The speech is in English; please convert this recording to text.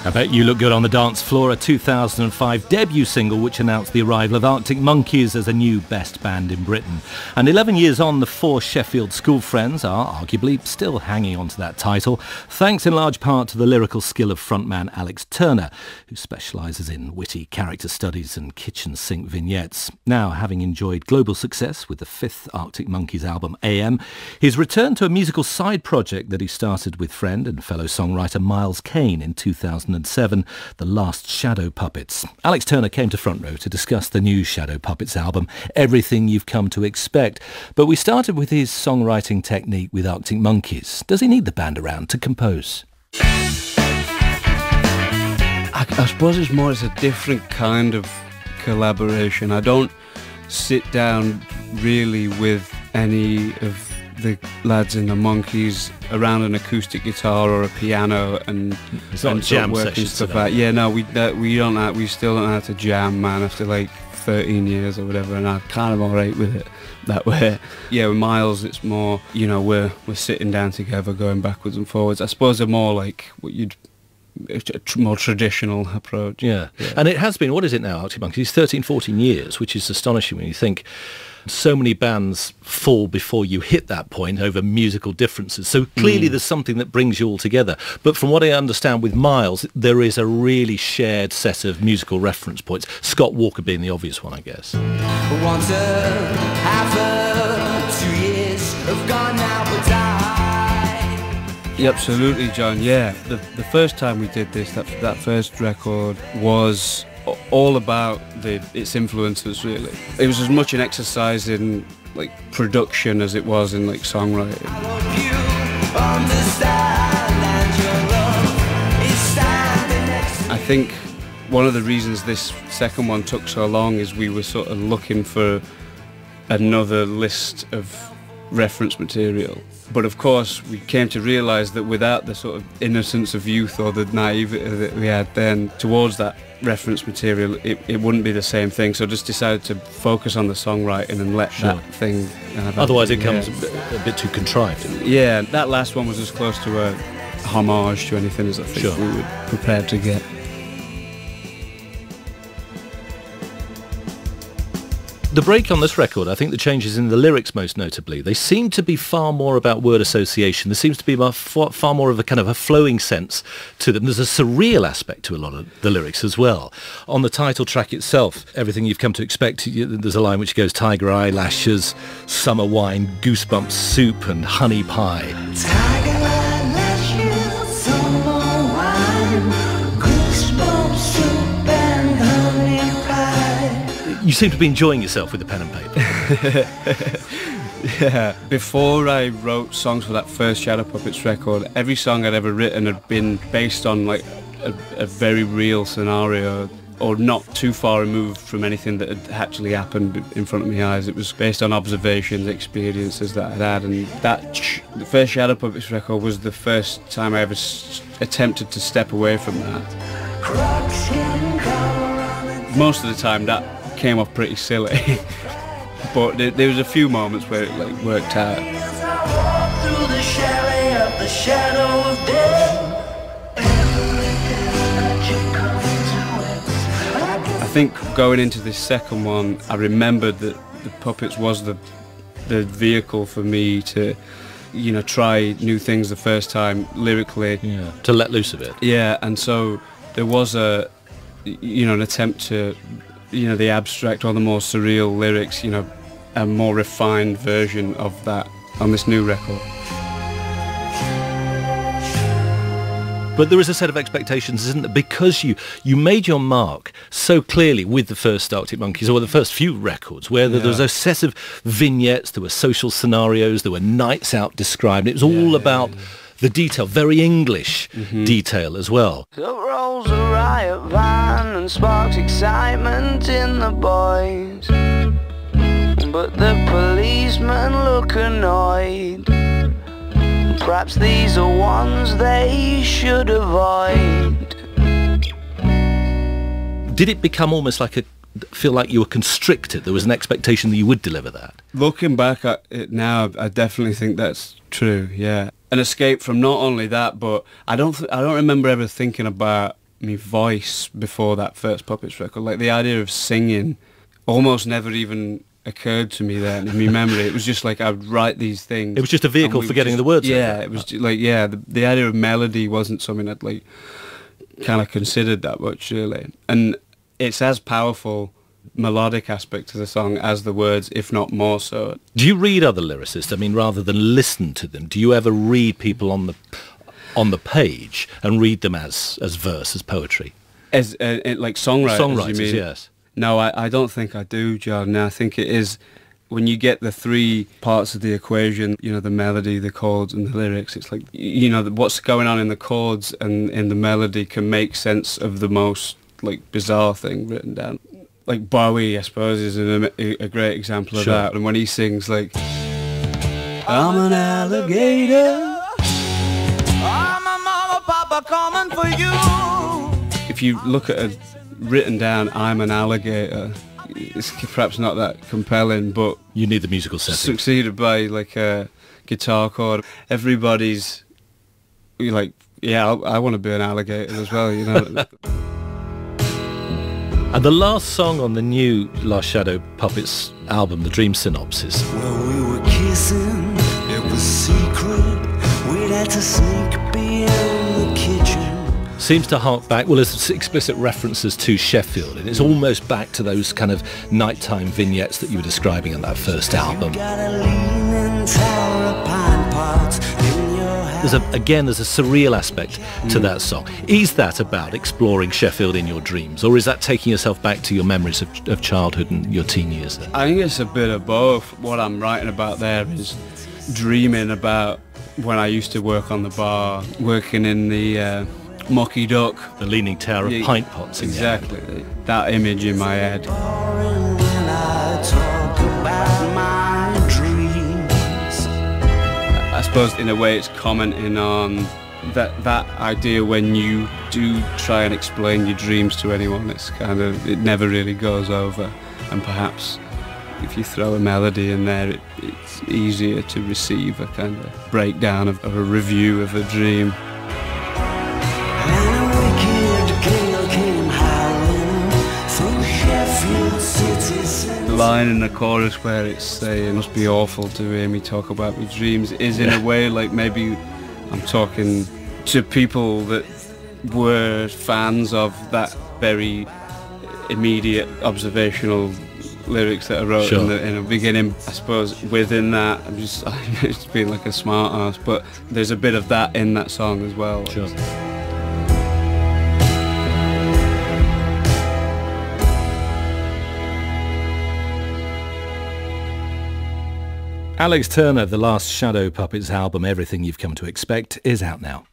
I Bet You Look Good on the Dance Floor, a 2005 debut single which announced the arrival of Arctic Monkeys as a new best band in Britain. And 11 years on, the four Sheffield school friends are arguably still hanging on to that title, thanks in large part to the lyrical skill of frontman Alex Turner, who specialises in witty character studies and kitchen sink vignettes. Now, having enjoyed global success with the fifth Arctic Monkeys album, AM, he's returned to a musical side project that he started with friend and fellow songwriter Miles Kane in 2007, The Last Shadow Puppets. Alex Turner came to Front Row to discuss the new Shadow Puppets album, Everything You've Come to Expect. But we started with his songwriting technique with Arctic Monkeys. Does he need the band around to compose? I suppose it's a different kind of collaboration. I don't sit down really with any of the lads in the Monkeys around an acoustic guitar or a piano and it's not jam sessions stuff like that. Yeah, no, we still don't know how to jam, man, after like 13 years or whatever, and I'm kind of alright with it that way. Yeah, with Miles it's more, you know, we're sitting down together going backwards and forwards. I suppose they're more like what you'd a more traditional approach. Yeah. And it has been, what is it now, Arctic Monkeys? 13, 14 years, which is astonishing when you think so many bands fall before you hit that point over musical differences. So clearly there's something that brings you all together. But from what I understand with Miles, there is a really shared set of musical reference points. Scott Walker being the obvious one, I guess. Once half 2 years have gone now, but Yeah, absolutely, John. Yeah, the first time we did this, that first record was all about its influences, really. It was as much an exercise in like production as it was in like songwriting. I think one of the reasons this second one took so long is we were sort of looking for another list of reference material. But of course we came to realise that without the sort of innocence of youth or the naivety that we had then towards that reference material, it wouldn't be the same thing. So just decided to focus on the songwriting and let that thing... Otherwise it comes a bit too contrived. Yeah, that last one was as close to a homage to anything as I think we were prepared to get. The break on this record, I think the changes in the lyrics most notably, they seem to be far more about word association. There seems to be far more of a kind of a flowing sense to them. There's a surreal aspect to a lot of the lyrics as well. On the title track itself, Everything You've Come to Expect, there's a line which goes tiger eyelashes, summer wine, goosebumps soup and honey pie. tiger eyelashes, summer wine, goosebumps soup and honey pie. You seem to be enjoying yourself with the pen and paper. Yeah. Before I wrote songs for that first Shadow Puppets record, every song I'd ever written had been based on like a very real scenario, or not too far removed from anything that had actually happened in front of my eyes. It was based on observations, experiences that I'd had, and the first Shadow Puppets record was the first time I ever attempted to step away from that. Most of the time that came off pretty silly, but there was a few moments where it like worked out. I think going into this second one, I remembered that the Puppets was the vehicle for me to, you know, try new things the first time lyrically. Yeah, to let loose a bit. Yeah, and so there was an attempt to, you know, the abstract or the more surreal lyrics, you know, a more refined version of that on this new record. But there is a set of expectations, isn't there? Because you made your mark so clearly with the first Arctic Monkeys, or the first few records, where there was a set of vignettes, there were social scenarios, there were nights out described. It was all about the detail, very English detail as well. The rolls a riot van and sparks excitement in the boys, but the policemen look annoyed. Perhaps these are ones they should avoid. Did it become almost like feel like you were constricted? There was an expectation that you would deliver that? Looking back at it now, I definitely think that's true, yeah. An escape from not only that, but I don't remember ever thinking about my voice before that first Puppets record. Like the idea of singing almost never even occurred to me then in my memory. It was just like I'd write these things. It was just a vehicle for getting the words. Yeah, it was like, yeah, the idea of melody wasn't something I'd like kind of considered that much really. And it's as powerful melodic aspect to the song as the words, if not more so. Do you read other lyricists? I mean, rather than listen to them, do you ever read people on the page and read them as verse, as poetry? As like songwriters, Songwriters, you mean? yes. No, I don't think I do, John. I think it is when you get the three parts of the equation, you know, the melody, the chords and the lyrics, it's like, you know, what's going on in the chords and in the melody can make sense of the most like bizarre thing written down. Like Bowie, I suppose, is a great example of Sure. that. And when he sings like, I'm an alligator, I'm a mama, papa coming for you. if you look at a written down, I'm an alligator, it's perhaps not that compelling, but You need the musical setting. succeeded by like a guitar chord. Everybody's like, yeah, I want to be an alligator as well, you know. And the last song on the new Last Shadow Puppets album, The Dream Synopsis, Well, we were kissing, it was secret. We'd had to sneak beyond the kitchen. seems to hark back, well, there's explicit references to Sheffield, and it's almost back to those kind of nighttime vignettes that you were describing on that first album. Got a leaning tower of pine pots in your house. There's a surreal aspect to that song. Is that about exploring Sheffield in your dreams, or is that taking yourself back to your memories of childhood and your teen years there? I think it's a bit of both. What I'm writing about there is dreaming about when I used to work on the bar, working in the Mucky Duck. The Leaning Tower of Yeah, pint pots. Exactly. That image in my head. Boring when I talk about my dreams. I suppose in a way it's commenting on that idea when you do try and explain your dreams to anyone, it's kind of, it never really goes over, and perhaps if you throw a melody in there, it's easier to receive a kind of breakdown of a review of a dream. And a wicked gale came howling through Sheffield City. The line in the chorus where it's saying, "It must be awful to hear me talk about my dreams," is in a way like maybe I'm talking to people that were fans of that very immediate observational lyrics that I wrote Sure. in the beginning. I suppose within that, I'm just being like a smart ass, but there's a bit of that in that song as well. Sure. Alex Turner, the Last Shadow Puppets album, Everything You've Come to Expect, is out now.